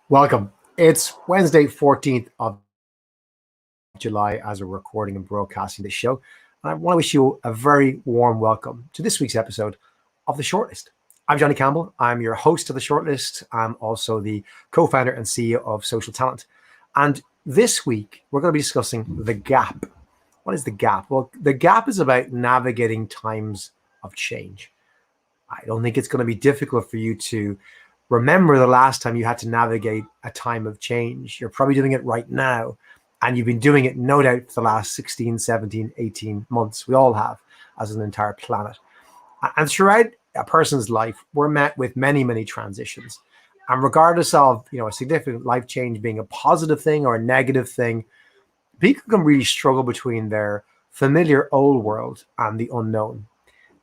Welcome. It's Wednesday, 14th of July as we're recording and broadcasting this show. And I want to wish you a very warm welcome to this week's episode of The Shortlist. I'm Johnny Campbell. I'm your host of The Shortlist. I'm also the co-founder and CEO of Social Talent. And this week, we're going to be discussing the gap. What is the gap? Well, the gap is about navigating times of change. I don't think it's going to be difficult for you to remember the last time you had to navigate a time of change. You're probably doing it right now. And you've been doing it, no doubt, for the last 16, 17, 18 months. We all have as an entire planet. And throughout a person's life, we're met with many, many transitions. And regardless of, a significant life change being a positive thing or a negative thing, people can really struggle between their familiar old world and the unknown.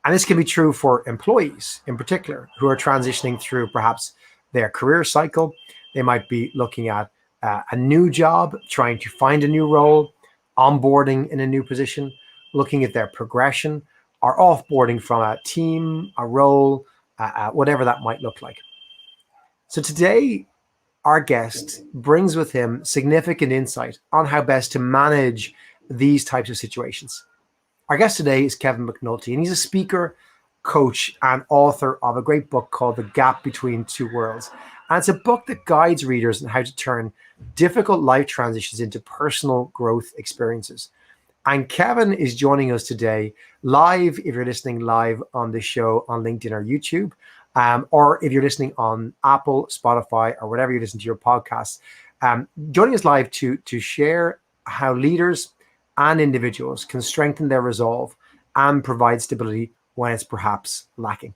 And this can be true for employees in particular who are transitioning through perhaps their career cycle. They might be looking at a new job, trying to find a new role, onboarding in a new position, looking at their progression, or offboarding from a team, a role, whatever that might look like. So today, our guest brings with him significant insight on how best to manage these types of situations. Our guest today is Kevin McNulty, and he's a speaker, coach, and author of a great book called The Gap Between Two Worlds. And it's a book that guides readers on how to turn difficult life transitions into personal growth experiences. And Kevin is joining us today live, if you're listening live on the show on LinkedIn or YouTube, or if you're listening on Apple, Spotify, or whatever you listen to your podcasts, joining us live to share how leaders and individuals can strengthen their resolve and provide stability when it's perhaps lacking.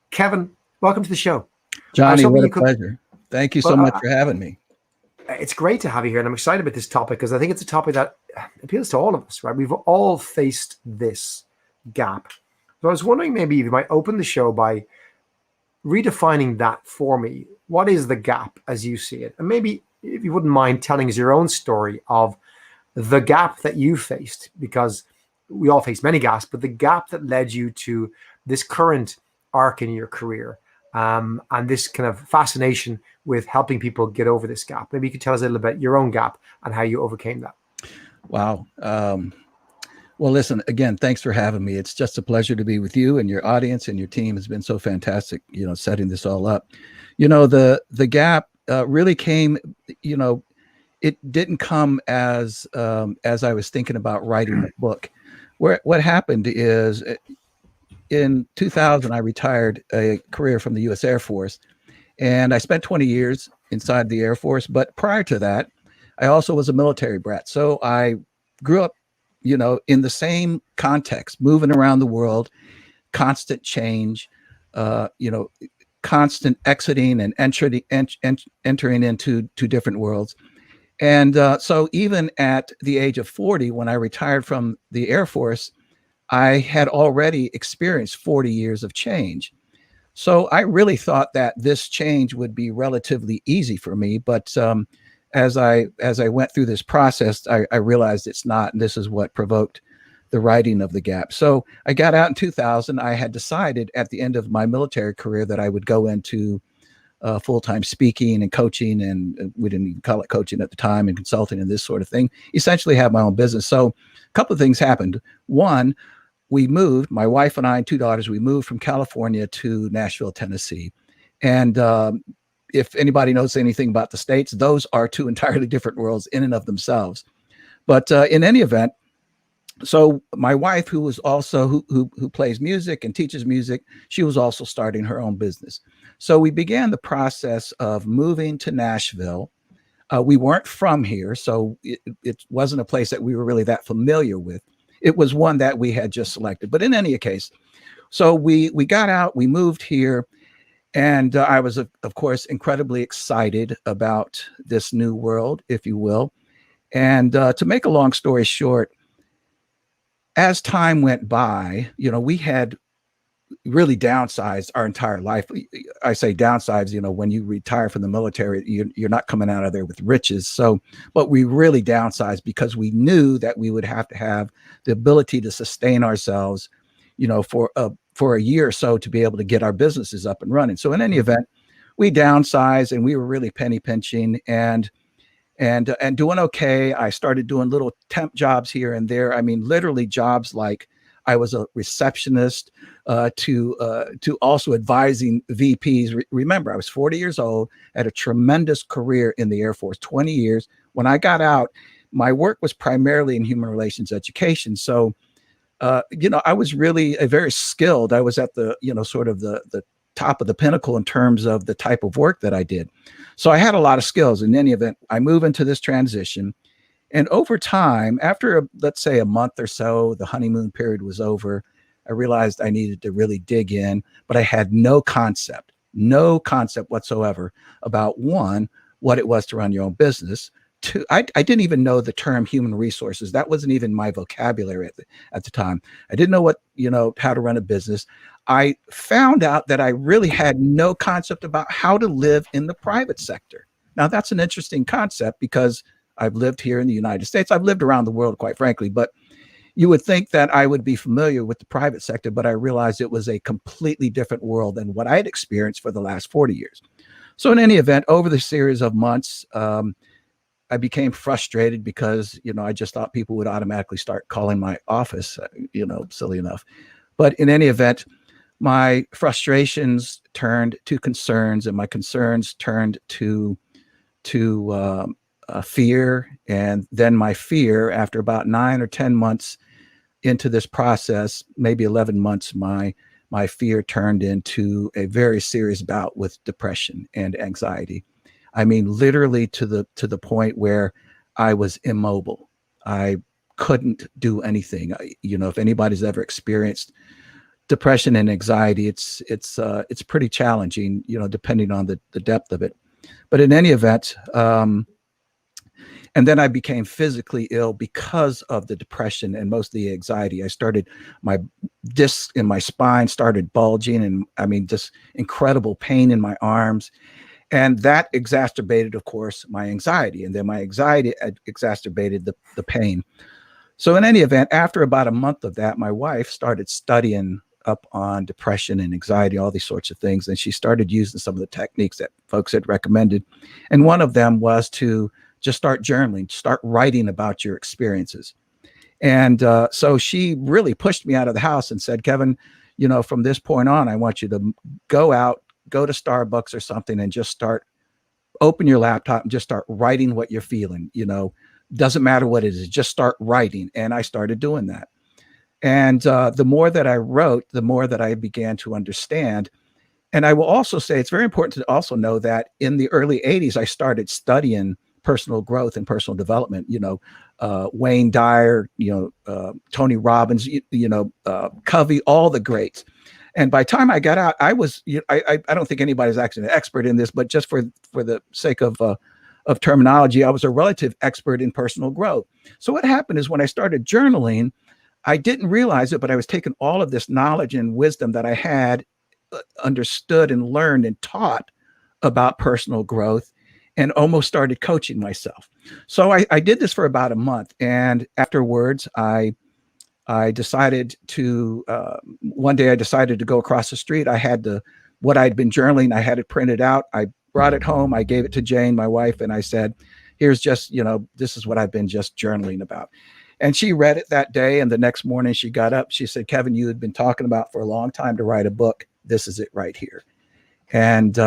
Kevin, welcome to the show. Johnny, what a pleasure. Thank you so much for having me. It's great to have you here, and I'm excited about this topic because I think it's a topic that appeals to all of us, right? We've all faced this gap. So I was wondering maybe if you might open the show by redefining that for me. What is the gap as you see it? And maybe if you wouldn't mind telling us your own story of the gap that you faced, because we all face many gaps, but the gap that led you to this current arc in your career, and this kind of fascination with helping people get over this gap. Maybe you could tell us a little bit your own gap and how you overcame that. Wow. Well, listen, again, thanks for having me. It's just a pleasure to be with you, and your audience and your team has been so fantastic, setting this all up. The gap really came, it didn't come as I was thinking about writing the book. What happened is in 2000, I retired a career from the U.S. Air Force, and I spent 20 years inside the Air Force. But prior to that, I also was a military brat. So I grew up, in the same context, moving around the world, constant change, constant exiting and entering into two different worlds. And so even at the age of 40, when I retired from the Air Force, I had already experienced 40 years of change. So I really thought that this change would be relatively easy for me. But as I went through this process, I realized it's not. And this is what provoked the writing of The Gap. So I got out in 2000. I had decided at the end of my military career that I would go into full-time speaking and coaching, and we didn't even call it coaching at the time, and consulting and this sort of thing, essentially have my own business. So a couple of things happened. One, we moved, my wife and I and two daughters, we moved from California to Nashville, Tennessee. And if anybody knows anything about the States, those are two entirely different worlds in and of themselves. But in any event, so my wife, who was also who plays music and teaches music, she was also starting her own business. So we began the process of moving to Nashville. We weren't from here, so it wasn't a place that we were really that familiar with. It was one that we had just selected. But in any case, so we got out, we moved here, and I was, of course, incredibly excited about this new world, if you will. And to make a long story short, as time went by, we had really downsized our entire life. I say downsized, when you retire from the military, you're not coming out of there with riches. So, but we really downsized because we knew that we would have to have the ability to sustain ourselves, for a year or so to be able to get our businesses up and running. So in any event, we downsized and we were really penny pinching and doing okay. I started doing little temp jobs here and there. I mean, literally jobs like I was a receptionist to also advising VPs. Remember, I was 40 years old, had a tremendous career in the Air Force, 20 years. When I got out, my work was primarily in human relations education. So, I was really very skilled. I was at the, sort of the top of the pinnacle in terms of the type of work that I did. So I had a lot of skills. In any event, I move into this transition. And over time, after, let's say, a month or so, the honeymoon period was over, I realized I needed to really dig in, but I had no concept whatsoever about, one, what it was to run your own business. Two, I didn't even know the term human resources. That wasn't even my vocabulary at the time. I didn't know how to run a business. I found out that I really had no concept about how to live in the private sector. Now, that's an interesting concept because I've lived here in the United States. I've lived around the world, quite frankly, but you would think that I would be familiar with the private sector, but I realized it was a completely different world than what I had experienced for the last 40 years. So in any event, over the series of months, I became frustrated because, I just thought people would automatically start calling my office, silly enough. But in any event, my frustrations turned to concerns, and my concerns turned to fear. And then my fear, after about 9 or 10 months into this process, maybe 11 months, my fear turned into a very serious bout with depression and anxiety. I mean, literally to the point where I was immobile. I couldn't do anything. If anybody's ever experienced depression and anxiety, it's pretty challenging, depending on the depth of it. But in any event, and then I became physically ill because of the depression and most of the anxiety. My discs in my spine started bulging, and I mean, just incredible pain in my arms. And that exacerbated, of course, my anxiety. And then my anxiety exacerbated the pain. So in any event, after about a month of that, my wife started studying up on depression and anxiety, all these sorts of things. And she started using some of the techniques that folks had recommended. And one of them was to just start journaling, start writing about your experiences. And so she really pushed me out of the house and said, Kevin, from this point on, I want you to go out, go to Starbucks or something and just open your laptop and just start writing what you're feeling. Doesn't matter what it is, just start writing. And I started doing that. And the more that I wrote, the more that I began to understand. And I will also say it's very important to also know that in the early 80s, I started studying personal growth and personal development, Wayne Dyer, Tony Robbins, Covey, all the greats. And by the time I got out, I was, I don't think anybody's actually an expert in this, but just for the sake of terminology, I was a relative expert in personal growth. So what happened is when I started journaling, I didn't realize it, but I was taking all of this knowledge and wisdom that I had understood and learned and taught about personal growth and almost started coaching myself. So I did this for about a month. And afterwards, I decided to, one day I decided to go across the street. I had what I'd been journaling, I had it printed out. I brought it home. I gave it to Jane, my wife, and I said, here's just, this is what I've been just journaling about. And she read it that day. And the next morning she got up, she said, Kevin, you had been talking about for a long time to write a book. This is it right here. And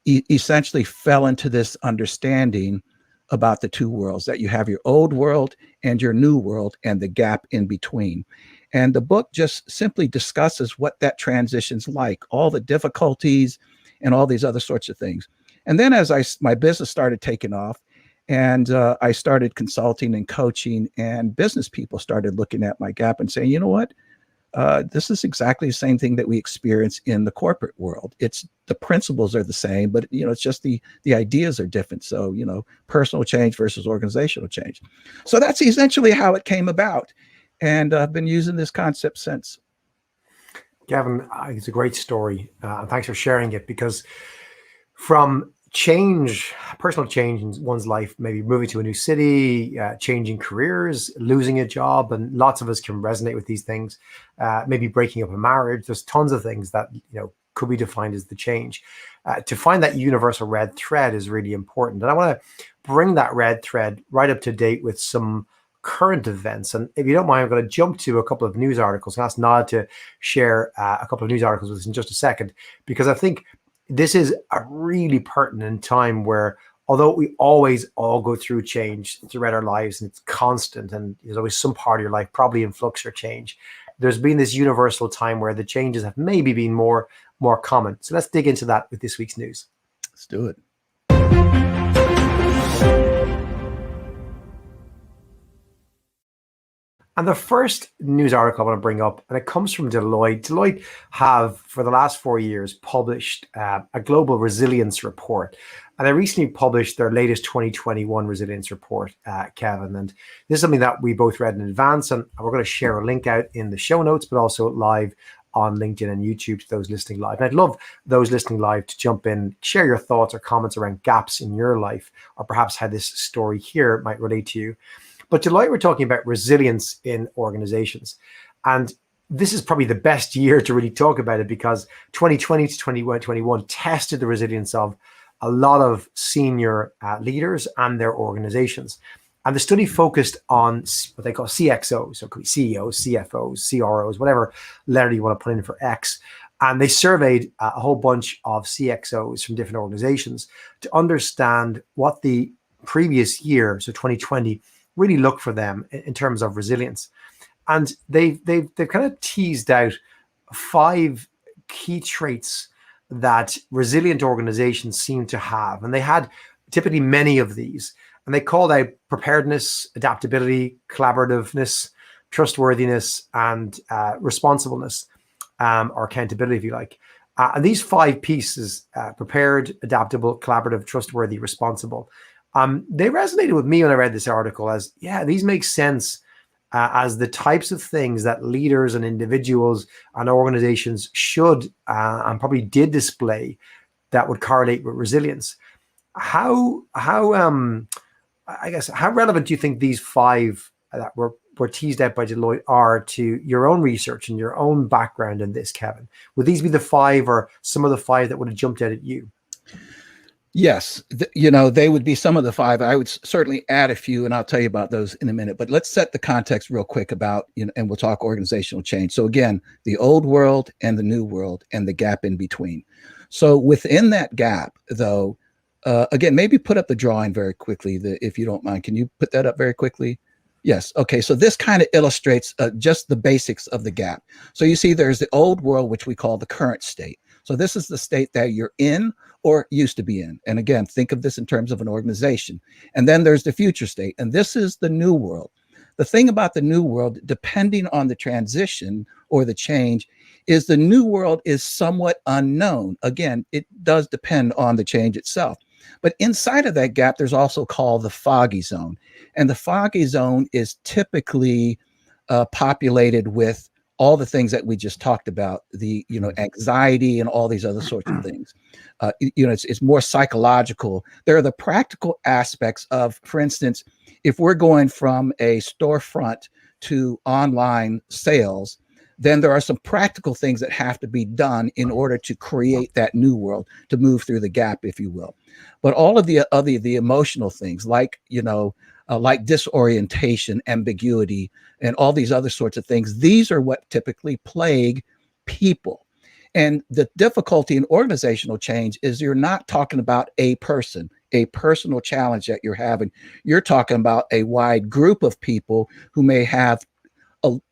essentially fell into this understanding about the two worlds, that you have your old world and your new world and the gap in between. And the book just simply discusses what that transition's like, all the difficulties and all these other sorts of things. And then as my business started taking off and I started consulting and coaching, and business people started looking at my gap and saying, you know what? This is exactly the same thing that we experience in the corporate world. It's the principles are the same, but it's just the ideas are different. So, personal change versus organizational change. So that's essentially how it came about. And I've been using this concept since. Kevin, it's a great story. And thanks for sharing it, because from change, personal change in one's life, maybe moving to a new city, changing careers, losing a job, and lots of us can resonate with these things, maybe breaking up a marriage. There's tons of things that, could be defined as the change. To find that universal red thread is really important. And I want to bring that red thread right up to date with some current events. And if you don't mind, I'm going to jump to a couple of news articles and ask Nod to share a couple of news articles with us in just a second, because I think this is a really pertinent time where, although we always all go through change throughout our lives and it's constant, and there's always some part of your life probably in flux or change, there's been this universal time where the changes have maybe been more common. So let's dig into that with this week's news. Let's do it. And the first news article I want to bring up, and it comes from Deloitte. Deloitte have, for the last 4 years, published a global resilience report. And they recently published their latest 2021 resilience report, Kevin. And this is something that we both read in advance, and we're going to share a link out in the show notes, but also live on LinkedIn and YouTube to those listening live. And I'd love those listening live to jump in, share your thoughts or comments around gaps in your life, or perhaps how this story here might relate to you. But Deloitte, we're talking about resilience in organizations. And this is probably the best year to really talk about it, because 2020 to 2021 tested the resilience of a lot of senior leaders and their organizations. And the study focused on what they call CXOs, so it could be CEOs, CFOs, CROs, whatever letter you want to put in for X. And they surveyed a whole bunch of CXOs from different organizations to understand what the previous year, so 2020, really looked for them in terms of resilience. And they've kind of teased out 5 key traits that resilient organizations seem to have. And they had typically many of these. And they called out preparedness, adaptability, collaborativeness, trustworthiness, and responsibleness, or accountability, if you like. And these 5 pieces, prepared, adaptable, collaborative, trustworthy, responsible, they resonated with me when I read this article as, yeah, these make sense as the types of things that leaders and individuals and organizations should and probably did display that would correlate with resilience. How relevant do you think these 5 that were teased out by Deloitte are to your own research and your own background in this, Kevin? Would these be the 5 or some of the 5 that would have jumped out at you? Yes, they would be some of the 5. I would certainly add a few, and I'll tell you about those in a minute. But let's set the context real quick about, and we'll talk organizational change. So again, the old world and the new world and the gap in between. So within that gap, though, again, maybe put up the drawing very quickly, if you don't mind. Can you put that up very quickly? Yes. Okay. So this kind of illustrates just the basics of the gap. So you see there's the old world, which we call the current state. So this is the state that you're in or used to be in. And again, think of this in terms of an organization. And then there's the future state. And this is the new world. The thing about the new world, depending on the transition or the change, is the new world is somewhat unknown. Again, it does depend on the change itself. But inside of that gap, there's also called the foggy zone. And the foggy zone is typically populated with all the things that we just talked about, the anxiety and all these other sorts of things. It's more psychological. There are the practical aspects of, for instance, if we're going from a storefront to online sales, then there are some practical things that have to be done in order to create that new world, to move through the gap, if you will. But all of the emotional things, like disorientation, ambiguity, and all these other sorts of things, these are what typically plague people. And the difficulty in organizational change is you're not talking about a person, a personal challenge that you're having. You're talking about a wide group of people who may have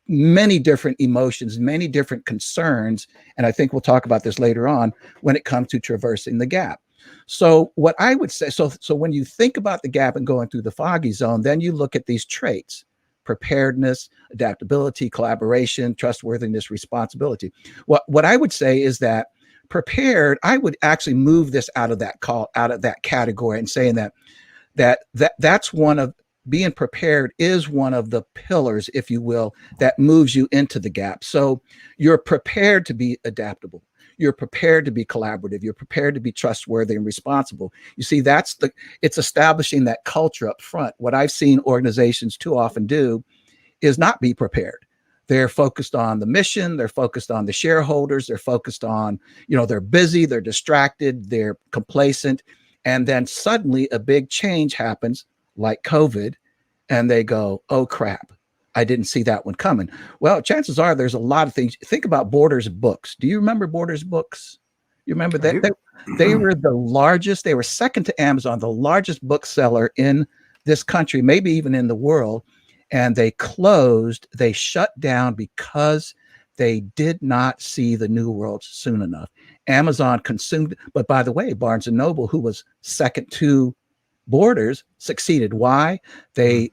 many different emotions, many different concerns. And I think we'll talk about this later on when it comes to traversing the gap. So what I would say, so when you think about the gap and going through the foggy zone, then you look at these traits: preparedness, adaptability, collaboration, trustworthiness, responsibility. What I would say is that prepared, I would actually move this out of that category and saying that's one of being prepared is one of the pillars, if you will, that moves you into the gap. So you're prepared to be adaptable. You're prepared to be collaborative. You're prepared to be trustworthy and responsible. You see, it's establishing that culture up front. What I've seen organizations too often do is not be prepared. They're focused on the mission. They're focused on the shareholders. They're focused on, they're busy, they're distracted, they're complacent. And then suddenly a big change happens like COVID, and they go, oh crap, I didn't see that one coming. Well, chances are there's a lot of things. Think about Borders books. Do you remember Borders books? You remember that? They were the largest, they were second to Amazon, the largest bookseller in this country, maybe even in the world. And they shut down because they did not see the new world soon enough. Amazon consumed, but by the way, Barnes and Noble, who was second to Borders, succeeded. Why? They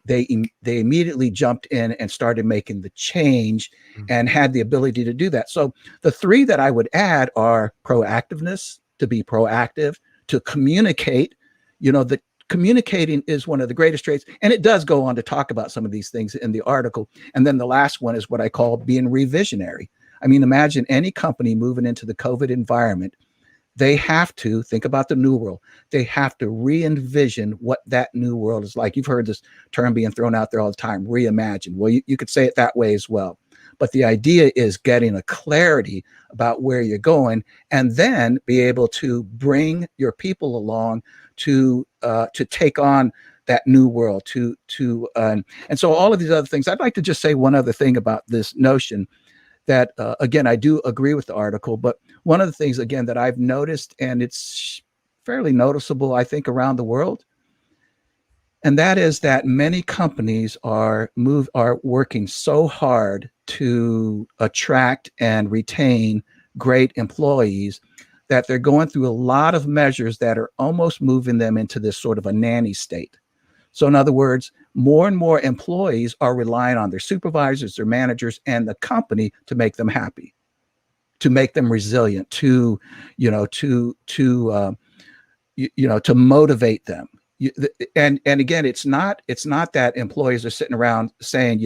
immediately jumped in and started making the change and had the ability to do that. So the three that I would add are proactiveness, to be proactive, to communicate. The communicating is one of the greatest traits, and it does go on to talk about some of these things in the article. And then the last one is what I call being revisionary. I mean, imagine any company moving into the COVID environment. They have to think about the new world. They have to re-envision what that new world is like. You've heard this term being thrown out there all the time, reimagine. Well, you could say it that way as well. But the idea is getting a clarity about where you're going, and then be able to bring your people along to take on that new world. And so all of these other things. I'd like to just say one other thing about this notion that, again, I do agree with the article, but one of the things, again, that I've noticed, and it's fairly noticeable, I think, around the world, and that is that many companies are working so hard to attract and retain great employees that they're going through a lot of measures that are almost moving them into this sort of a nanny state. So in other words, more and more employees are relying on their supervisors, their managers, and the company to make them happy, to make them resilient, to motivate them. And again, it's not that employees are sitting around saying,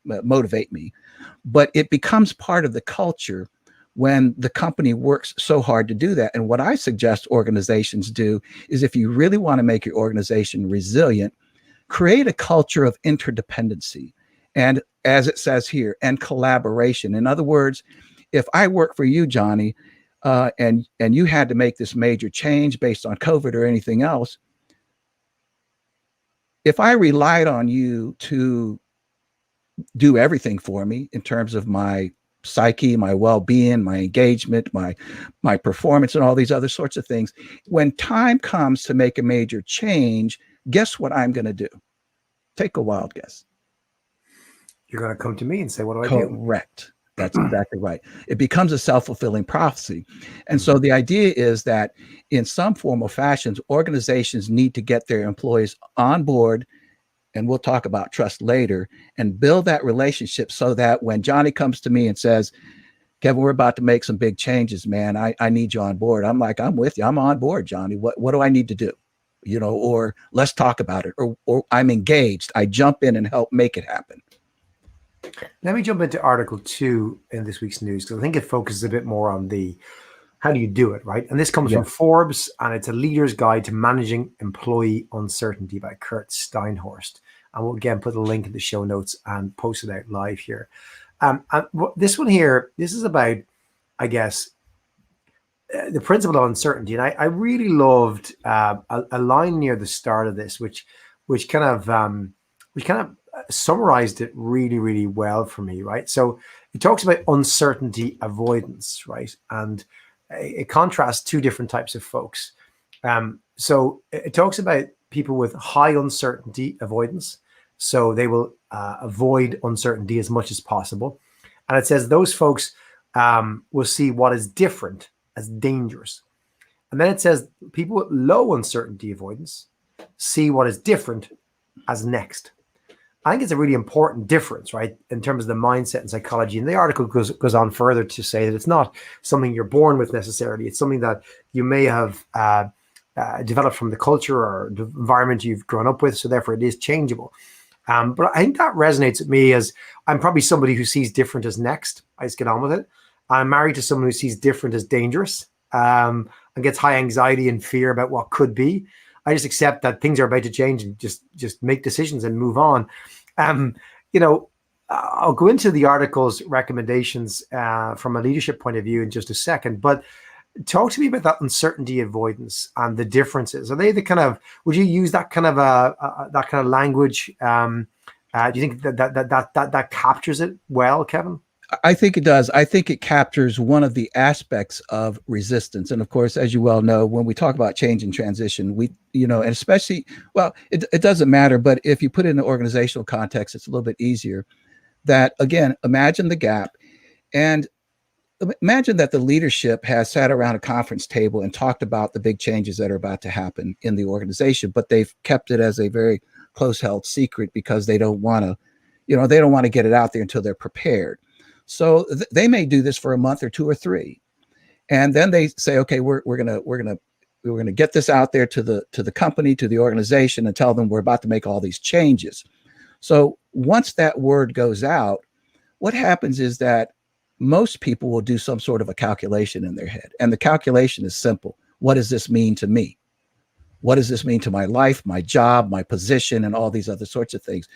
motivate me, but it becomes part of the culture when the company works so hard to do that. And what I suggest organizations do is, if you really want to make your organization resilient, create a culture of interdependency. And as it says here, and collaboration. In other words, if I work for you, Johnny, and you had to make this major change based on COVID or anything else, if I relied on you to do everything for me in terms of my psyche, my well-being, my engagement, my performance, and all these other sorts of things, when time comes to make a major change, guess what I'm going to do? Take a wild guess. You're going to come to me and say, what do I do? Correct. That's exactly right. It becomes a self-fulfilling prophecy. And so the idea is that in some form or fashion, organizations need to get their employees on board, and we'll talk about trust later, and build that relationship so that when Johnny comes to me and says, Kevin, we're about to make some big changes, man, I need you on board. I'm like, I'm with you. I'm on board, Johnny. What do I need to do? Or let's talk about it, or I'm engaged. I jump in and help make it happen. Let me jump into Article 2 in this week's news, because I think it focuses a bit more on the how do you do it, right? And this comes from Forbes, and it's a leader's guide to managing employee uncertainty by Kurt Steinhorst. And we'll again put a link in the show notes and post it out live here. And this one here, this is about, I guess, the principle of uncertainty. And I really loved a line near the start of this, which kind of summarized it really, really well for me, right? So it talks about uncertainty avoidance, right? And it contrasts two different types of folks. So it talks about people with high uncertainty avoidance. So they will avoid uncertainty as much as possible. And it says those folks will see what is different as dangerous. And then it says people with low uncertainty avoidance see what is different as next. I think it's a really important difference, right, in terms of the mindset and psychology. And the article goes on further to say that it's not something you're born with necessarily. It's something that you may have developed from the culture or the environment you've grown up with. So therefore it is changeable. But I think that resonates with me, as I'm probably somebody who sees different as next. I just get on with it. I'm married to someone who sees different as dangerous, and gets high anxiety and fear about what could be. I just accept that things are about to change and just make decisions and move on. You know, I'll go into the article's recommendations from a leadership point of view in just a second, but talk to me about that uncertainty avoidance and the differences. Are they the kind of, would you use that kind of that kind of language? Do you think that captures it well, Kevin? I think it does. I think it captures one of the aspects of resistance. And of course, as you well know, when we talk about change and transition, and especially, well, it doesn't matter, but if you put it in an organizational context, it's a little bit easier. That, again, imagine the gap, and imagine that the leadership has sat around a conference table and talked about the big changes that are about to happen in the organization, but they've kept it as a very close held secret because they don't want to get it out there until they're prepared. So they may do this for a month or two or three, and then they say, okay, we're gonna get this out there to the company, to the organization, and tell them we're about to make all these changes. So once that word goes out, what happens is that most people will do some sort of a calculation in their head, and the calculation is simple: what does this mean to me? What does this mean to my life, my job, my position, and all these other sorts of things?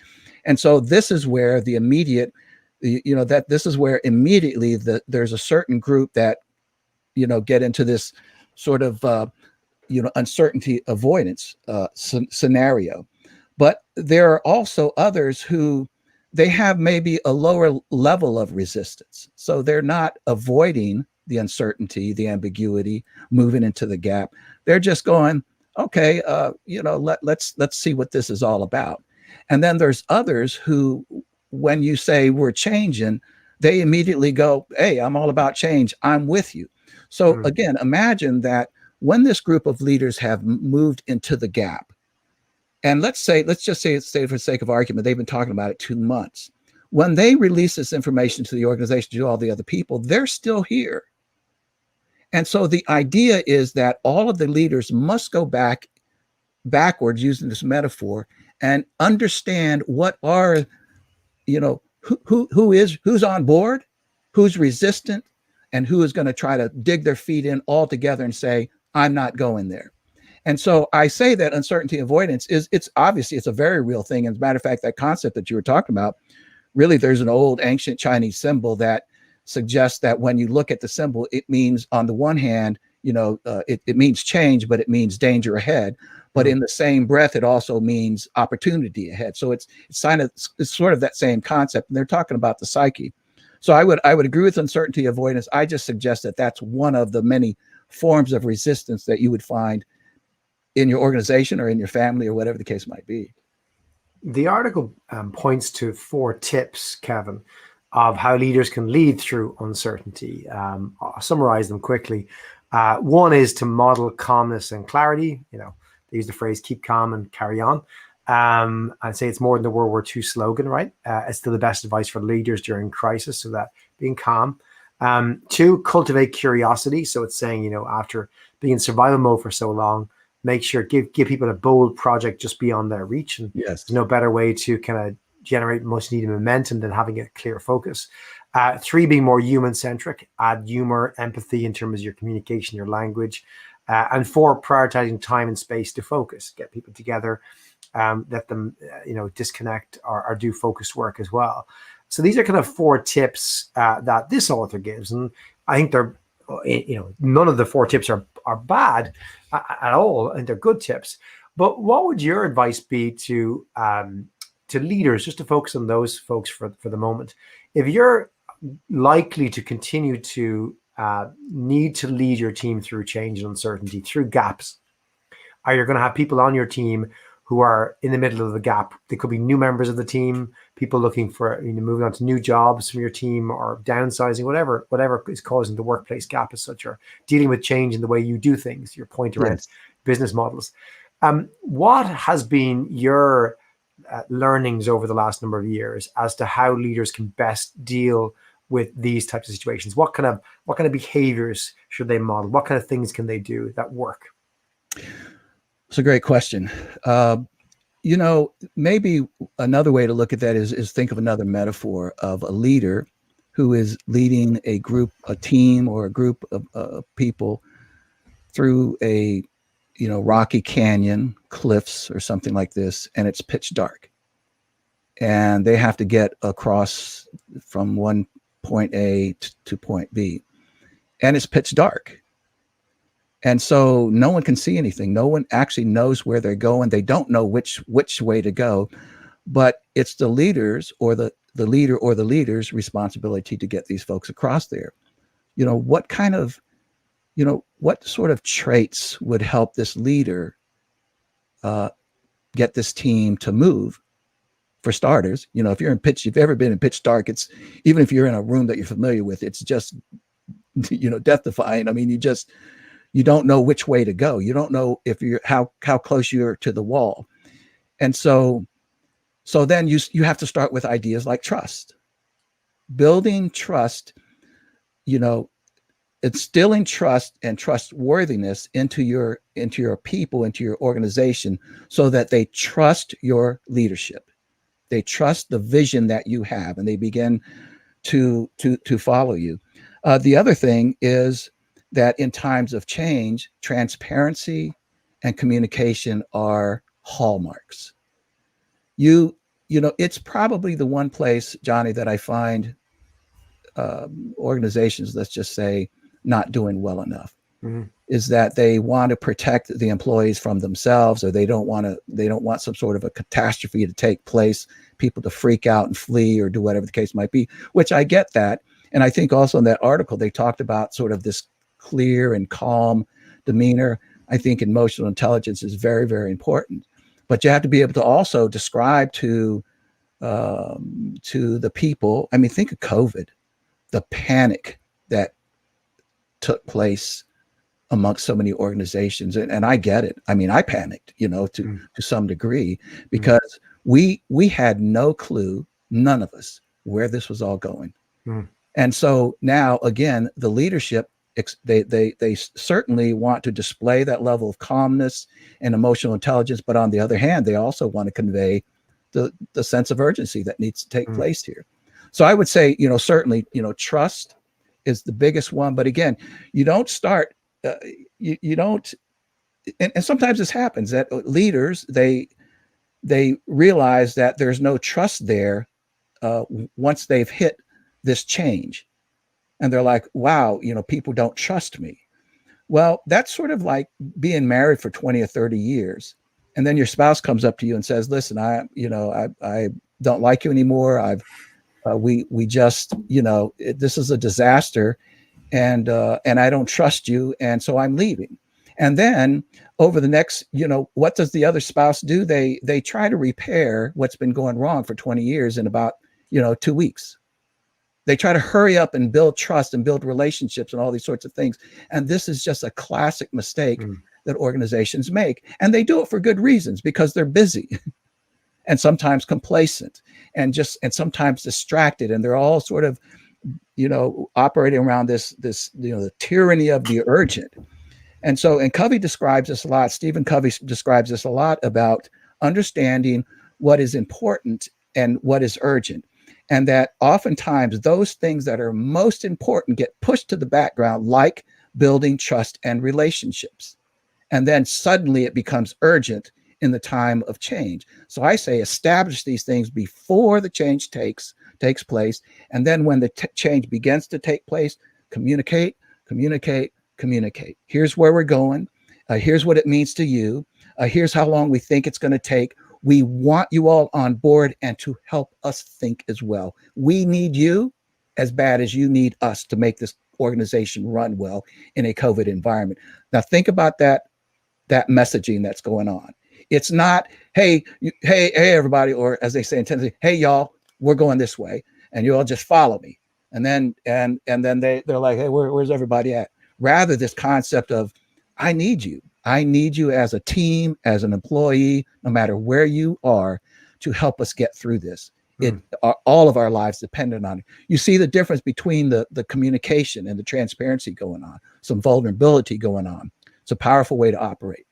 And so this is where this is where immediately there's a certain group that, get into this sort of, uncertainty avoidance scenario. But there are also others who they have maybe a lower level of resistance. So they're not avoiding the uncertainty, the ambiguity, moving into the gap. They're just going, okay, let's see what this is all about. And then there's others who, when you say we're changing, they immediately go, hey, I'm all about change. I'm with you. So again, imagine that when this group of leaders have moved into the gap, and let's just say for the sake of argument, they've been talking about it 2 months. When they release this information to the organization, to all the other people, they're still here. And so the idea is that all of the leaders must go backwards, using this metaphor, and understand what are, who's on board, who's resistant, and who is going to try to dig their feet in all together and say, I'm not going there. And so I say that uncertainty avoidance it's a very real thing. As a matter of fact, that concept that you were talking about, really, there's an old ancient Chinese symbol that suggests that when you look at the symbol, it means, on the one hand, it means change, but it means danger ahead. But in the same breath, it also means opportunity ahead. So it's sort of that same concept. And they're talking about the psyche. So I would agree with uncertainty avoidance. I just suggest that that's one of the many forms of resistance that you would find in your organization or in your family or whatever the case might be. The article points to 4 tips, Kevin, of how leaders can lead through uncertainty. I'll summarize them quickly. One is to model calmness and clarity. They use the phrase "keep calm and carry on." I'd say it's more than the World War II slogan, right? It's still the best advice for leaders during crisis, so that being calm. 2, cultivate curiosity. So it's saying, after being in survival mode for so long, make sure give people a bold project just beyond their reach. And yes, there's no better way to kind of generate much needed momentum than having a clear focus. 3, being more human-centric. Add humor, empathy in terms of your communication, your language. And 4, prioritizing time and space to focus. Get people together, let them, disconnect or do focused work as well. So these are kind of 4 tips that this author gives, and I think they're, none of the 4 tips are bad at all, and they're good tips. But what would your advice be to leaders, just to focus on those folks for the moment? If you're likely to continue to need to lead your team through change and uncertainty, through gaps, are you going to have people on your team who are in the middle of the gap? They could be new members of the team, people looking for, moving on to new jobs from your team, or downsizing, whatever is causing the workplace gap as such, or dealing with change in the way you do things, your point around business models. What has been your learnings over the last number of years as to how leaders can best deal with these types of situations? What kind of behaviors should they model? What kind of things can they do that work? It's a great question. Maybe another way to look at that is think of another metaphor of a leader who is leading a group, a team, or a group of people through a rocky canyon, cliffs, or something like this, and it's pitch dark, and they have to get across from one point A to point B, and it's pitch dark. And so no one can see anything. No one actually knows where they're going. They don't know which way to go, but it's the leaders or the leader or the leader's responsibility to get these folks across there. What sort of traits would help this leader get this team to move? For starters, if you've ever been in pitch dark, it's, even if you're in a room that you're familiar with, it's just, death defying. I mean, you don't know which way to go. You don't know if you're how close you're to the wall. And so then you have to start with ideas like trust. Building trust, instilling trust and trustworthiness into your people, into your organization, so that they trust your leadership. They trust the vision that you have, and they begin to follow you. The other thing is that in times of change, transparency and communication are hallmarks. It's probably the one place, Johnny, that I find organizations, let's just say, not doing well enough, is that they want to protect the employees from themselves, or they don't want some sort of a catastrophe to take place, people to freak out and flee or do whatever the case might be, which I get that. And I think also in that article, they talked about sort of this clear and calm demeanor. I think emotional intelligence is very, very important, but you have to be able to also describe to the people. I mean, think of COVID, the panic that took place amongst so many organizations. And I get it. I mean, I panicked, to some degree, because we had no clue, none of us, where this was all going. And so now, again, the leadership, they certainly want to display that level of calmness and emotional intelligence, but on the other hand, they also want to convey the sense of urgency that needs to take place here. So I would say, certainly, trust is the biggest one. But again, you don't start, you don't, and sometimes this happens that leaders, they realize that there's no trust there once they've hit this change. And they're like, wow, people don't trust me. Well, that's sort of like being married for 20 or 30 years. And then your spouse comes up to you and says, listen, I don't like you anymore. We just, this is a disaster, and I don't trust you. And so I'm leaving. And then over the next, what does the other spouse do? They try to repair what's been going wrong for 20 years in about, 2 weeks. They try to hurry up and build trust and build relationships and all these sorts of things. And this is just a classic mistake that organizations make. And they do it for good reasons, because they're busy and sometimes complacent and sometimes distracted. And they're all sort of, operating around this, the tyranny of the urgent. And Covey describes this a lot. Stephen Covey describes this a lot about understanding what is important and what is urgent. And that oftentimes those things that are most important get pushed to the background, like building trust and relationships. And then suddenly it becomes urgent in the time of change. So I say establish these things before the change takes place. And then when the change begins to take place, communicate. Here's where we're going. Here's what it means to you. Here's how long we think it's going to take. We want you all on board and to help us think as well. We need you as bad as you need us to make this organization run well in a COVID environment. Now think about that messaging that's going on. It's not, hey, everybody, or as they say in Tennessee, hey, y'all, we're going this way, and you all just follow me. And then they're like, hey, where's everybody at? Rather, this concept of, I need you. I need you as a team, as an employee, no matter where you are, to help us get through this. All of our lives dependent on it. You see the difference between the communication and the transparency going on, some vulnerability going on. It's a powerful way to operate.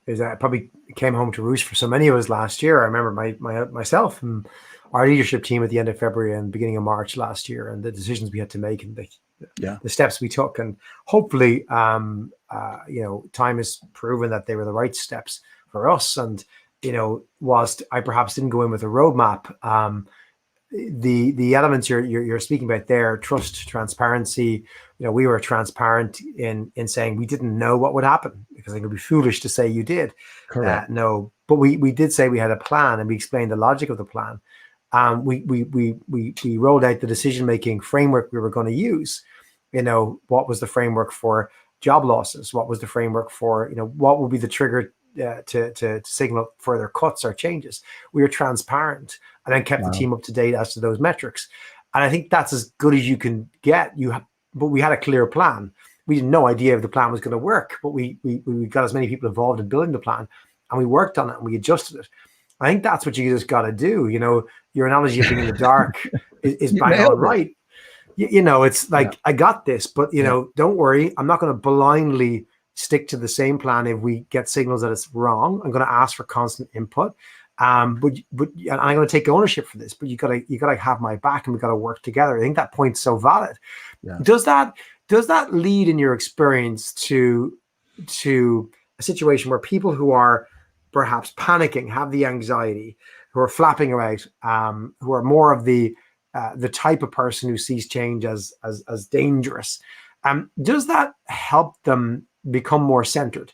is that it probably came home to roost for so many of us last year. I remember myself and our leadership team at the end of February and beginning of March last year, and the decisions we had to make and the steps we took. And hopefully, time has proven that they were the right steps for us. And, whilst I perhaps didn't go in with a roadmap, the elements you're speaking about there, trust, transparency, we were transparent in saying we didn't know what would happen, because I think it would be foolish to say you did. Correct. No, but we did say we had a plan, and we explained the logic of the plan. We rolled out the decision-making framework we were going to use. What was the framework for job losses? What was the framework for, what would be the trigger to signal further cuts or changes? We were transparent, and then kept the team up to date as to those metrics. And I think that's as good as you can get. But we had a clear plan. We had no idea if the plan was going to work, but we got as many people involved in building the plan, and we worked on it and we adjusted it. I think that's what you just got to do. Your analogy of being in the dark is bang on right. It's like, I got this, but don't worry. I'm not going to blindly stick to the same plan if we get signals that it's wrong. I'm going to ask for constant input. But I'm going to take ownership for this, but you gotta have my back, and we got to work together. I think that point's so valid. Yeah. Does that lead, in your experience, to a situation where people who are perhaps panicking, have the anxiety, who are flapping around, who are more of the type of person who sees change as dangerous, does that help them become more centered?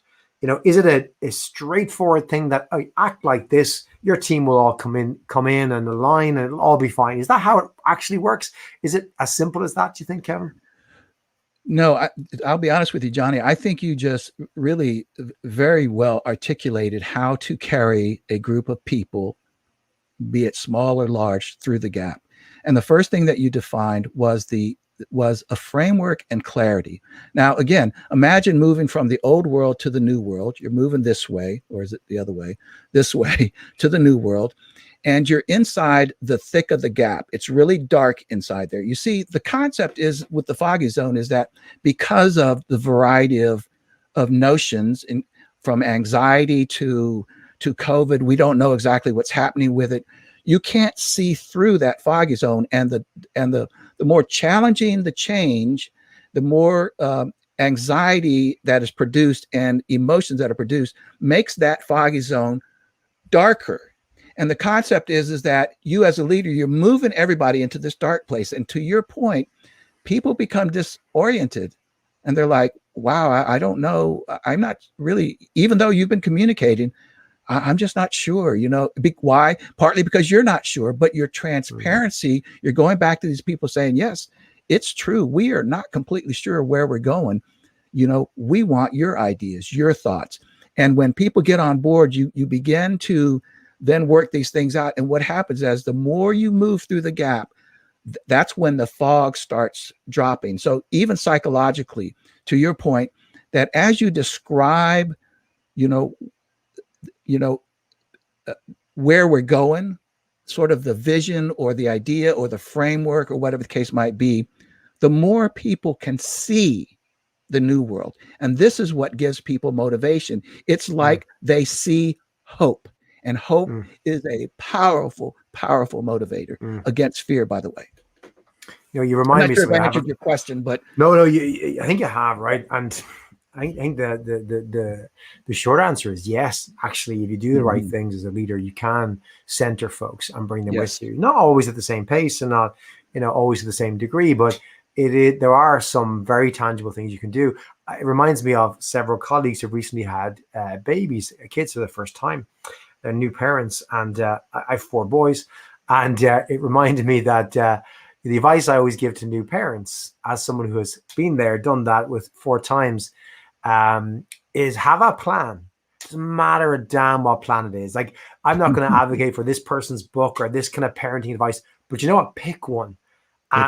Is it a straightforward thing that act like this, your team will all come in and align, and it'll all be fine? Is that how it actually works? Is it as simple as that, do you think, Kevin? No, I'll be honest with you, Johnny. I think you just really very well articulated how to carry a group of people, be it small or large, through the gap. And the first thing that you defined was a framework and clarity. Now, again, imagine moving from the old world to the new world. You're moving this way, or is it the other way? This way to the new world. And you're inside the thick of the gap. It's really dark inside there. You see, the concept is with the Foggy Zone is that because of the variety of notions, from anxiety to COVID, we don't know exactly what's happening with it. You can't see through that Foggy Zone, and the more challenging the change, the more anxiety that is produced and emotions that are produced makes that Foggy Zone darker. And the concept is that you, as a leader, you're moving everybody into this dark place. And to your point, people become disoriented, and they're like, wow, I don't know. I'm not really, even though you've been communicating, I'm just not sure, why? Partly because you're not sure, but your transparency, you're going back to these people saying, yes, it's true. We are not completely sure where we're going. We want your ideas, your thoughts. And when people get on board, you begin to then work these things out. And what happens is the more you move through the gap, that's when the fog starts dropping. So even psychologically, to your point, that as you describe, where we're going, sort of the vision or the idea or the framework or whatever the case might be, the more people can see the new world. And this is what gives people motivation. It's like they see hope. And hope is a powerful, powerful motivator against fear, by the way. You remind me. I'm not sure if I answered your question, but no, I think you have, right? And I think the short answer is yes. Actually, if you do the right things as a leader, you can center folks and bring them with you. Not always at the same pace, and not always to the same degree, but there are some very tangible things you can do. It reminds me of several colleagues who recently had kids for the first time. They're new parents, and I have 4 boys, and it reminded me that the advice I always give to new parents, as someone who has been there, done that with 4 times, is have a plan. It doesn't matter a damn what plan it is. Like, I'm not going to advocate for this person's book or this kind of parenting advice, but you know what? Pick one,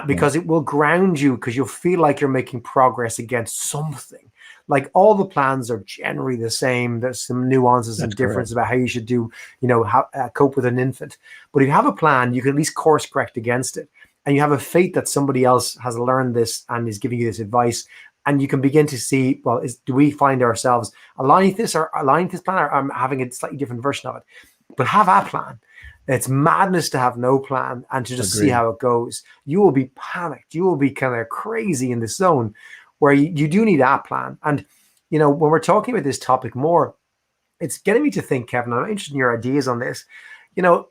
because it will ground you, because you'll feel like you're making progress against something. Like, all the plans are generally the same. There's some nuances and differences about how you should do, how cope with an infant. But if you have a plan, you can at least course correct against it. And you have a faith that somebody else has learned this and is giving you this advice, And you can begin to see, well, do we find ourselves aligning with this or aligning with this plan, or having a slightly different version of it? But have a plan. It's madness to have no plan and to just see how it goes. You will be panicked. You will be kind of crazy in this zone where you do need a plan. And, you know, when we're talking about this topic more, it's getting me to think, Kevin, I'm interested in your ideas on this. You know,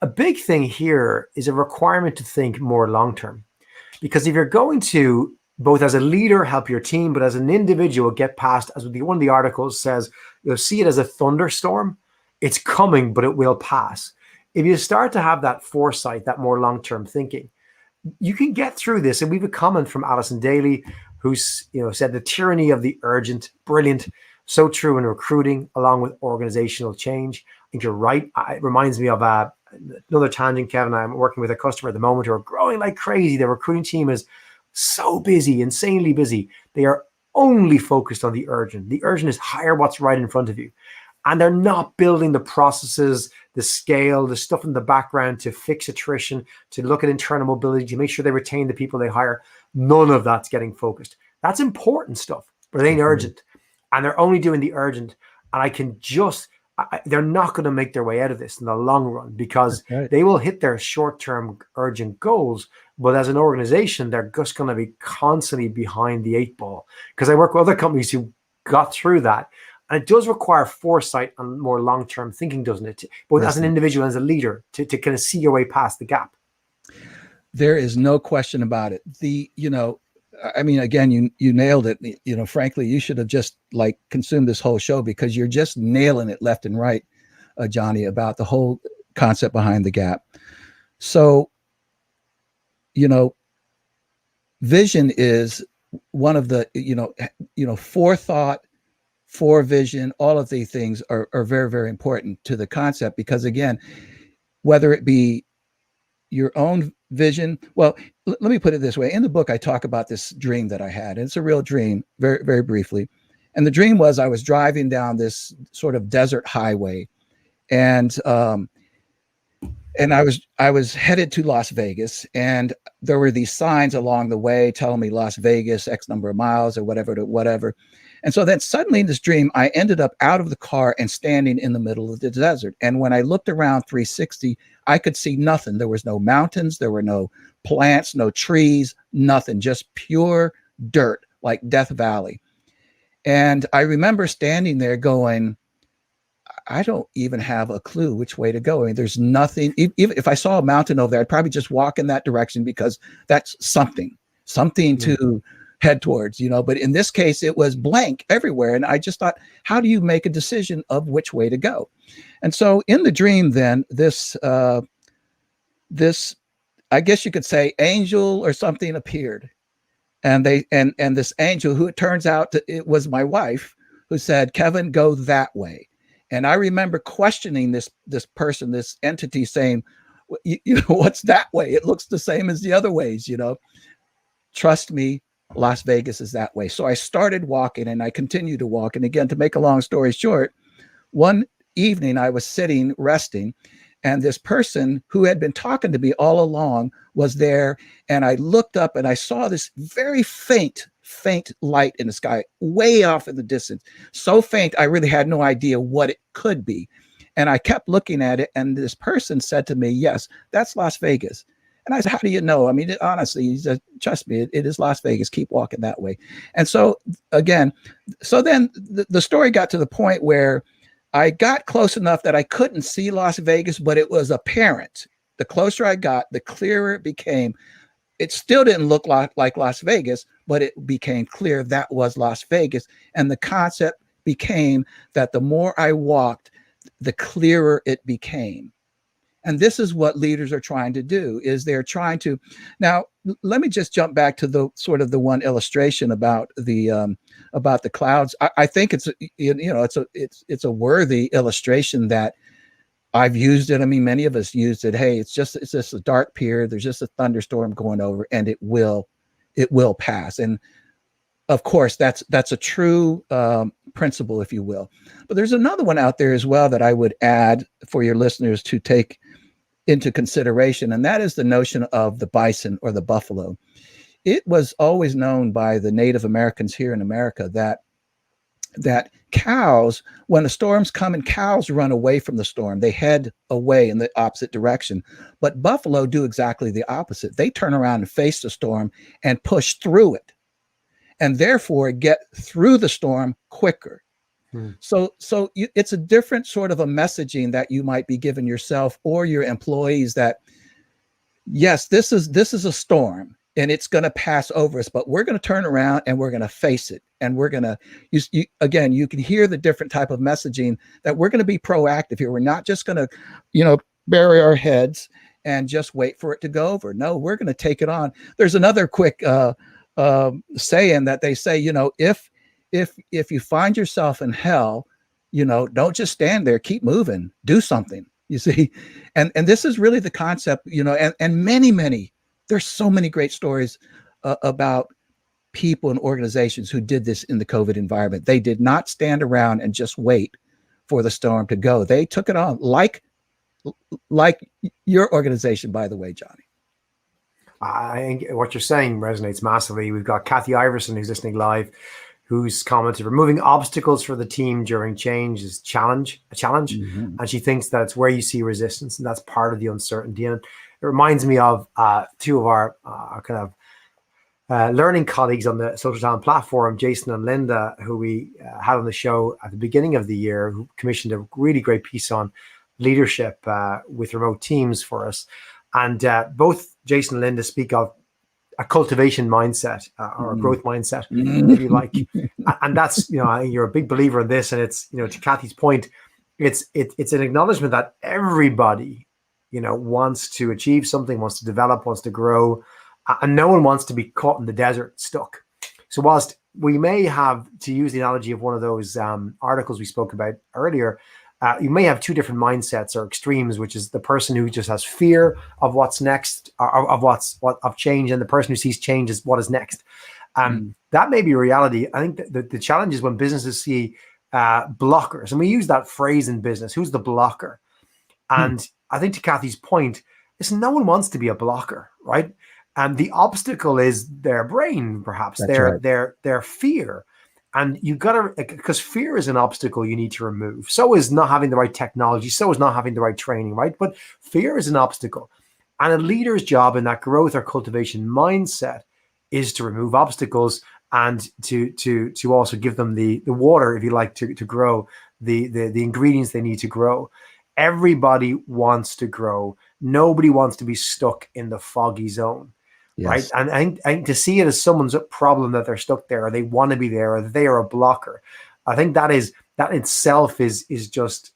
a big thing here is a requirement to think more long-term. Because if you're going to, both as a leader, help your team, but as an individual, get past, as one of the articles says, you'll see it as a thunderstorm. It's coming, but it will pass. If you start to have that foresight, that more long-term thinking, you can get through this. And we have a comment from Alison Daly, who's, you know, said the tyranny of the urgent, brilliant, so true in recruiting, along with organizational change. I think you're right. It reminds me of another tangent, Kevin. I'm working with a customer at the moment who are growing like crazy. The recruiting team is so busy, insanely busy. They are only focused on the urgent. The urgent is hire what's right in front of you. And they're not building the processes, the scale, the stuff in the background to fix attrition, to look at internal mobility, to make sure they retain the people they hire. None of that's getting focused. That's important stuff, but it ain't urgent. And they're only doing the urgent. And I can just, they're not going to make their way out of this in the long run, because they will hit their short-term urgent goals. But as an organization, they're just going to be constantly behind the 8 ball. Because I work with other companies who got through that. And it does require foresight and more long-term thinking, doesn't it? Both as an individual and as a leader to kind of see your way past the gap. There is no question about it. I mean, again, you nailed it. You know, frankly, you should have just like consumed this whole show, because you're just nailing it left and right, Johnny, about the whole concept behind the gap. So, you know, vision is one of the, forethought, vision, all of these things are very, very important to the concept, because again, whether it be your own vision. Well, let me put it this way. In the book, I talk about this dream that I had. And it's a real dream, very, very briefly. And the dream was I was driving down this sort of desert highway, and I was headed to Las Vegas, and there were these signs along the way telling me Las Vegas, X number of miles or whatever. And so then suddenly in this dream, I ended up out of the car and standing in the middle of the desert. And when I looked around 360, I could see nothing. There was no mountains. There were no plants, no trees, nothing, just pure dirt, like Death Valley. And I remember standing there going, I don't even have a clue which way to go. I mean, there's nothing. Even if I saw a mountain over there, I'd probably just walk in that direction, because that's something to head towards, but in this case, it was blank everywhere. And I just thought, how do you make a decision of which way to go? And so in the dream, then this, I guess you could say, angel or something appeared. And and this angel, who it turns out it was my wife, who said, Kevin, go that way. And I remember questioning this person, this entity, saying, what's that way? It looks the same as the other ways, Trust me, Las Vegas is that way. So I started walking, and I continued to walk. And again, to make a long story short, one evening I was sitting, resting, and this person who had been talking to me all along was there. And I looked up and I saw this very faint light in the sky, way off in the distance. So faint, I really had no idea what it could be. And I kept looking at it. And this person said to me, yes, that's Las Vegas. And I said, how do you know? I mean, honestly, he said, trust me, it is Las Vegas. Keep walking that way. And so again, then the story got to the point where I got close enough that I couldn't see Las Vegas, but it was apparent. The closer I got, the clearer it became. It still didn't look like Las Vegas, but it became clear that was Las Vegas. And the concept became that the more I walked, the clearer it became. And this is what leaders are trying to do, is they're trying to. Now, let me just jump back to the sort of the one illustration about the clouds. I think it's a worthy illustration that I've used it. I mean, many of us used it. Hey, it's just a dark pier. There's just a thunderstorm going over, and it will pass. And of course, that's a true principle, if you will. But there's another one out there as well that I would add for your listeners to take into consideration, and that is the notion of the bison or the buffalo. it was always known by the Native Americans here in America that cows, when the storms come and cows run away from the storm, they head away in the opposite direction. But buffalo do exactly the opposite. They turn around and face the storm and push through it, and therefore get through the storm quicker. So it's a different sort of a messaging that you might be giving yourself or your employees that, yes, this is a storm and it's going to pass over us, but we're going to turn around and we're going to face it. And we're going to again, you can hear the different type of messaging that we're going to be proactive here. We're not just going to, bury our heads and just wait for it to go over. No, we're going to take it on. There's another quick saying that they say, if you find yourself in hell, don't just stand there, keep moving, do something, you see. And this is really the concept, and many, there's so many great stories about people and organizations who did this in the COVID environment. They did not stand around and just wait for the storm to go. They took it on, like your organization, by the way, Johnny. I think what you're saying resonates massively. We've got Kathy Iverson, who's listening live, who's commented, removing obstacles for the team during change is a challenge. Mm-hmm. And she thinks that it's where you see resistance, and that's part of the uncertainty. And it reminds me of two of our kind of learning colleagues on the social talent platform, Jason and Linda, who we had on the show at the beginning of the year, who commissioned a really great piece on leadership with remote teams for us. And both Jason and Linda speak of a cultivation mindset or a growth mindset, if you like. And that's, you're a big believer in this. And it's, to Kathy's point, it's an acknowledgement that everybody, wants to achieve something, wants to develop, wants to grow, and no one wants to be caught in the desert stuck. So whilst we may have, to use the analogy of one of those articles we spoke about earlier, you may have two different mindsets or extremes, which is the person who just has fear of what's next, or of change, and the person who sees change as what is next. That may be a reality. I think that the challenge is when businesses see blockers, and we use that phrase in business. Who's the blocker? And I think to Kathy's point, listen, no one wants to be a blocker, right? And the obstacle is their brain, perhaps. That's right. their fear. And you've got to, because fear is an obstacle you need to remove. So is not having the right technology. So is not having the right training, right? But fear is an obstacle. And a leader's job in that growth or cultivation mindset is to remove obstacles and to also give them the water, if you like, to grow, the ingredients they need to grow. Everybody wants to grow. Nobody wants to be stuck in the foggy zone. Yes. Right. And I think to see it as someone's problem that they're stuck there, or they want to be there, or they are a blocker, I think that itself is just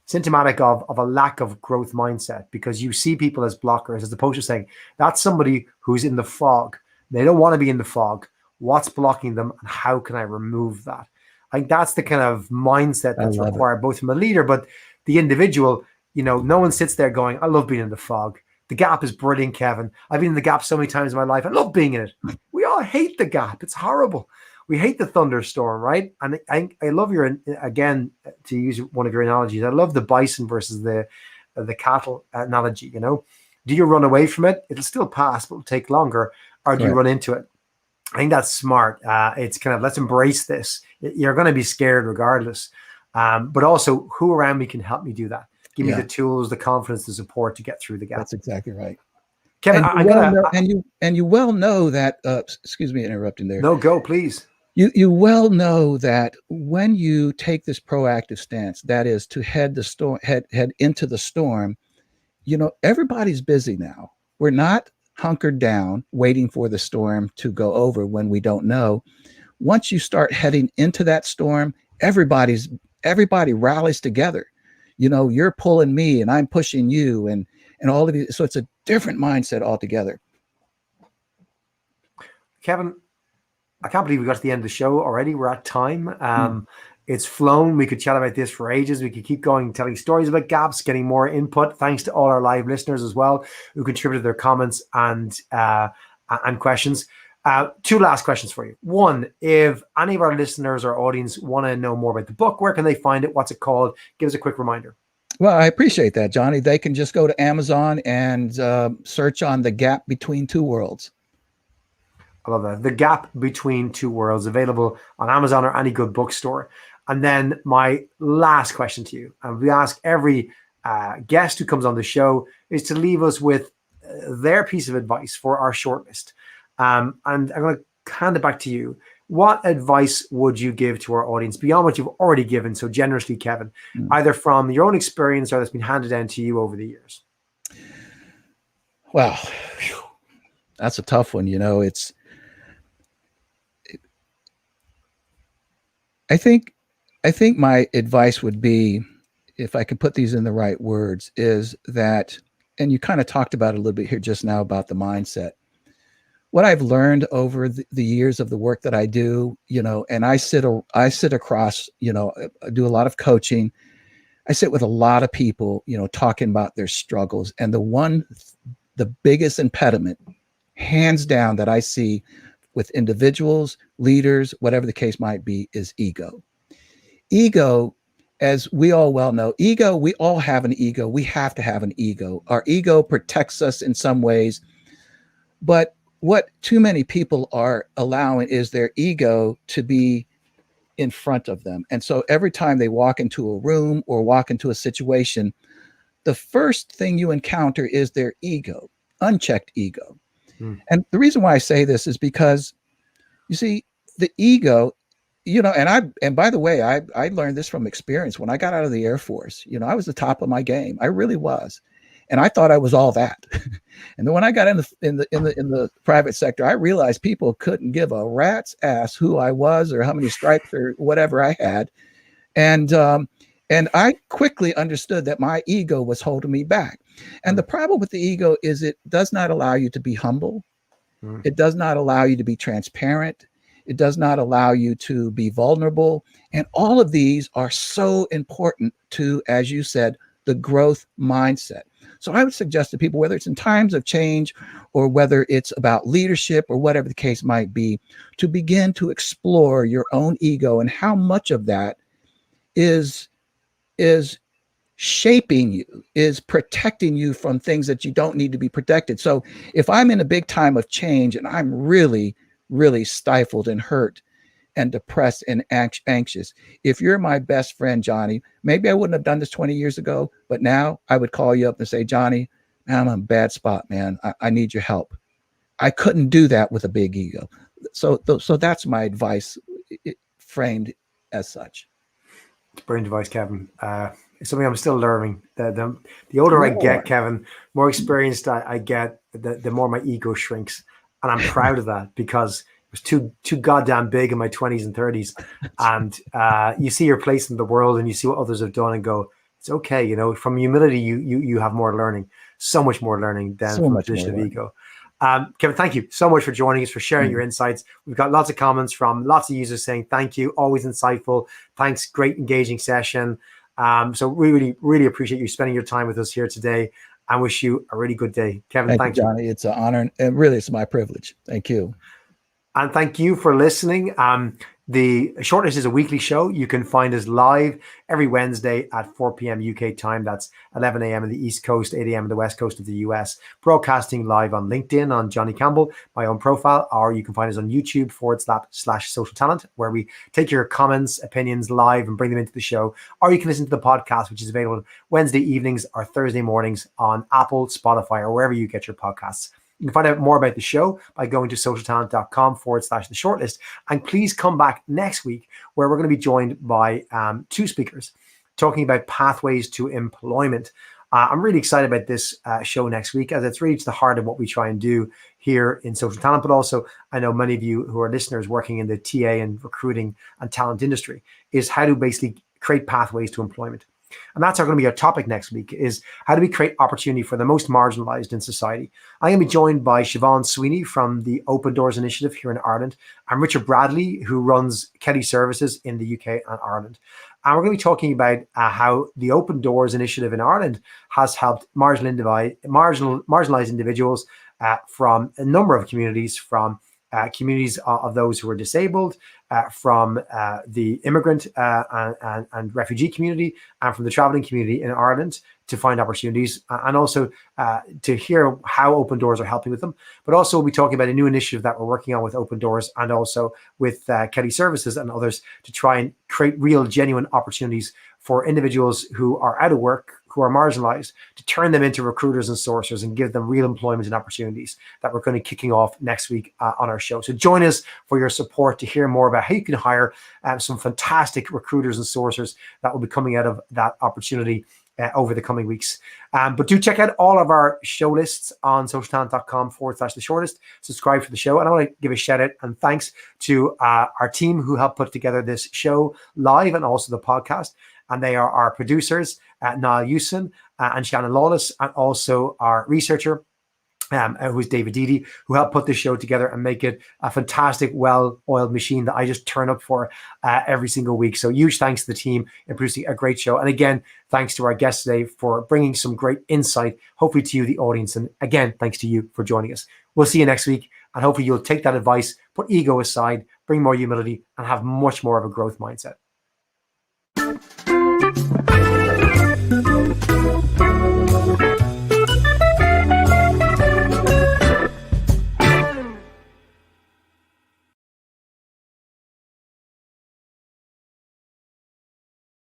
symptomatic of a lack of growth mindset, because you see people as blockers, as opposed to saying that's somebody who's in the fog. They don't want to be in the fog. What's blocking them, and how can I remove that? I think that's the kind of mindset that's required both from a leader, but the individual. No one sits there going, I love being in the fog. The gap is brilliant, Kevin. I've been in the gap so many times in my life. I love being in it. We all hate the gap. It's horrible. We hate the thunderstorm, right? And I love again, to use one of your analogies, I love the bison versus the cattle analogy. Do you run away from it? It'll still pass, but it'll take longer. Or do you run into it? I think that's smart. It's kind of, let's embrace this. You're going to be scared regardless. But also, who around me can help me do that? Give me the tools, the confidence, the support to get through the gap. That's exactly right. Kevin, you well know that, excuse me interrupting there. No, go, please. You well know that when you take this proactive stance, that is to head into the storm, everybody's busy now. We're not hunkered down waiting for the storm to go over when we don't know. Once you start heading into that storm, everybody rallies together. You're pulling me and I'm pushing you and all of it. So it's a different mindset altogether. Kevin, I can't believe we got to the end of the show already. We're at time. It's flown. We could chat about this for ages. We could keep going, telling stories about gaps, getting more input. Thanks to all our live listeners as well, who contributed their comments and questions. Two last questions for you. One, if any of our listeners or audience want to know more about the book, where can they find it? What's it called? Give us a quick reminder. Well, I appreciate that, Johnny. They can just go to Amazon and search on The Gap Between Two Worlds. I love that. The Gap Between Two Worlds, available on Amazon or any good bookstore. And then my last question to you, and we ask every guest who comes on the show, is to leave us with their piece of advice for our shortlist. And I'm going to hand it back to you. What advice would you give to our audience beyond what you've already given so generously, Kevin, either from your own experience or that's been handed down to you over the years? Wow, that's a tough one. I think my advice would be, if I can put these in the right words, is that, and you kind of talked about it a little bit here just now about the mindset. What I've learned over the years of the work that I do, and I sit across, I do a lot of coaching. I sit with a lot of people, talking about their struggles. And the biggest impediment, hands down, that I see with individuals, leaders, whatever the case might be, is ego. Ego, as we all well know, ego, we all have an ego. We have to have an ego. Our ego protects us in some ways, but what too many people are allowing is their ego to be in front of them. And so every time they walk into a room or walk into a situation, the first thing you encounter is their ego, unchecked ego. And the reason why I say this is because, you see, the ego, and by the way, I learned this from experience. When I got out of the Air Force, I was the top of my game. I really was. And I thought I was all that. And then when I got in the private sector, I realized people couldn't give a rat's ass who I was or how many stripes or whatever I had. And I quickly understood that my ego was holding me back. And the problem with the ego is it does not allow you to be humble. It does not allow you to be transparent. It does not allow you to be vulnerable. And all of these are so important to, as you said, the growth mindset. So I would suggest to people, whether it's in times of change or whether it's about leadership or whatever the case might be, to begin to explore your own ego and how much of that is shaping you, is protecting you from things that you don't need to be protected. So if I'm in a big time of change and I'm really, really stifled and hurt and depressed and anxious, if you're my best friend, Johnny, maybe I wouldn't have done this 20 years ago, but now I would call you up and say, Johnny, man, I'm in a bad spot, man. I need your help. I couldn't do that with a big ego. So that's my advice, framed as such. It's brilliant advice, Kevin. It's something I'm still learning. The older I get, Kevin, more experienced I get, the more my ego shrinks. And I'm proud of that, because it was too goddamn big in my 20s and 30s. And you see your place in the world and you see what others have done and go, it's okay. From humility, you have more learning, so much more learning than from a position of ego. Kevin, thank you so much for joining us, for sharing your insights. We've got lots of comments from lots of users saying thank you, always insightful. Thanks, great engaging session. So we really, really appreciate you spending your time with us here today, and wish you a really good day. Kevin, thank you. Johnny. It's an honor, and really it's my privilege. Thank you. And thank you for listening. The Shortlist is a weekly show. You can find us live every Wednesday at 4 p.m. UK time. That's 11 a.m. in the East Coast, 8 a.m. in the West Coast of the US. Broadcasting live on LinkedIn on Johnny Campbell, my own profile, or you can find us on YouTube /social talent, where we take your comments, opinions live and bring them into the show. Or you can listen to the podcast, which is available Wednesday evenings or Thursday mornings on Apple, Spotify, or wherever you get your podcasts. You can find out more about the show by going to socialtalent.com /the shortlist. And please come back next week, where we're going to be joined by two speakers talking about pathways to employment. I'm really excited about this show next week, as it's really to the heart of what we try and do here in Social Talent. But also, I know many of you who are listeners working in the TA and recruiting and talent industry, is how to basically create pathways to employment. And that's going to be our topic next week, is how do we create opportunity for the most marginalized in society. I'm going to be joined by Siobhan Sweeney from the Open Doors Initiative here in Ireland, and Richard Bradley, who runs Kelly Services in the UK and Ireland. And we're going to be talking about how the Open Doors Initiative in Ireland has helped marginalized individuals from a number of communities, from communities of those who are disabled, from the immigrant and refugee community, and from the traveling community in Ireland to find opportunities, and also to hear how Open Doors are helping with them. But also we'll be talking about a new initiative that we're working on with Open Doors and also with Kelly Services and others to try and create real, genuine opportunities for individuals who are out of work, who are marginalized, to turn them into recruiters and sourcers and give them real employment and opportunities that we're going to be kicking off next week on our show. So join us for your support to hear more about how you can hire some fantastic recruiters and sourcers that will be coming out of that opportunity over the coming weeks. But do check out all of our show lists on socialtalent.com/the shortlist. Subscribe for the show. And I want to give a shout out and thanks to our team who helped put together this show live and also the podcast. And they are our producers, Niall Hewson and Shannon Lawless, and also our researcher, who's David Deedy, who helped put this show together and make it a fantastic, well-oiled machine that I just turn up for every single week. So huge thanks to the team in producing a great show. And again, thanks to our guests today for bringing some great insight, hopefully to you, the audience. And again, thanks to you for joining us. We'll see you next week. And hopefully you'll take that advice, put ego aside, bring more humility, and have much more of a growth mindset.